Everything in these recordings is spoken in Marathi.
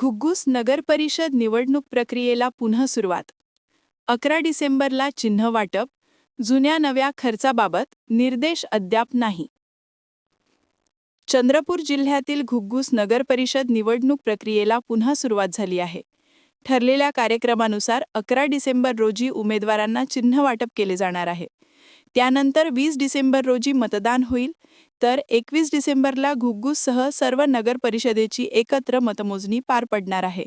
घुग्गुस नगर परिषद निवडणूक प्रक्रियेला पुन्हा सुरुवात. 11 डिसेंबरला चिन्ह वाटप. जुन्या नव्या खर्चाबाबत निर्देश अद्याप नाही. चंद्रपूर जिल्ह्यातील घुग्गुस नगर परिषद निवडणूक प्रक्रियेला पुन्हा सुरुवात झाली आहे. ठरलेल्या कार्यक्रमानुसार 11 डिसेंबर रोजी उमेदवारांना चिन्ह वाटप केले जाणार आहे. त्यानंतर 20 डिसेंबर रोजी मतदान होईल, तर 21 डिसेंबरला घुग्गुससह सर्व नगर परिषदेची एकत्र मतमोजणी पार पडणार आहे.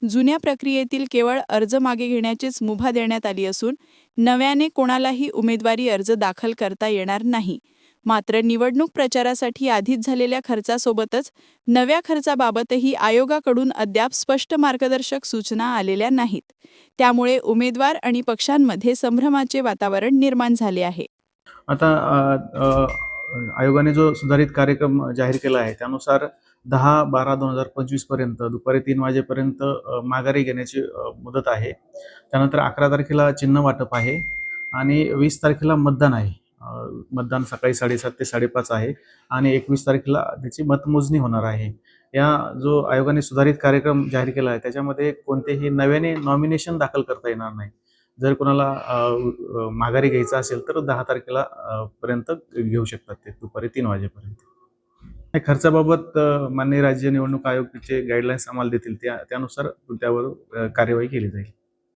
जुन्या प्रक्रियेतील केवळ अर्ज मागे घेण्याचीच मुभा देण्यात आली असून नव्याने कोणालाही उमेदवारी अर्ज दाखल करता येणार नाही. मात्र निवडणूक प्रचारासाठी आधीच झालेल्या खर्चासोबतच नव्या खर्चाबाबतही आयोगाकडून अद्याप स्पष्ट मार्गदर्शक सूचना आलेल्या नाहीत. त्यामुळे उमेदवार आणि पक्षांमध्ये संभ्रमाचे वातावरण निर्माण झाले आहे. आता आयोगाने जो सुधारित कार्यक्रम जाहीर केला आहे त्यानुसार 10/12/2025 पर्यंत दुपारी 3 वाजेपर्यंत माघारी घेण्याची मुदत आहे. त्यानंतर 11 तारखेला चिन्ह वाटप आहे आणि 20 तारखेला मतदान आहे. मतदान सकाळी 7:30 ते 5:30 आहे आणि 21 तारखेला त्याची मतमोजणी होणार आहे. या जो आयोगाने सुधारित कार्यक्रम जाहीर केला आहे त्याच्यामध्ये कोणतेही नव्याने नॉमिनेशन दाखल करता येणार नाही. जर कोणाला माघारी घ्यायचं असेल तर 10 तारखेला पर्यंत घेऊ शकतात ते दुपारी 3 वाजेपर्यंत. खर्चाबाबत माननीय राज्य निवडणूक आयोगाचे गाईडलाईन्स आम्हाला देतील त्यानुसार त्यावर कार्यवाही केली जाईल.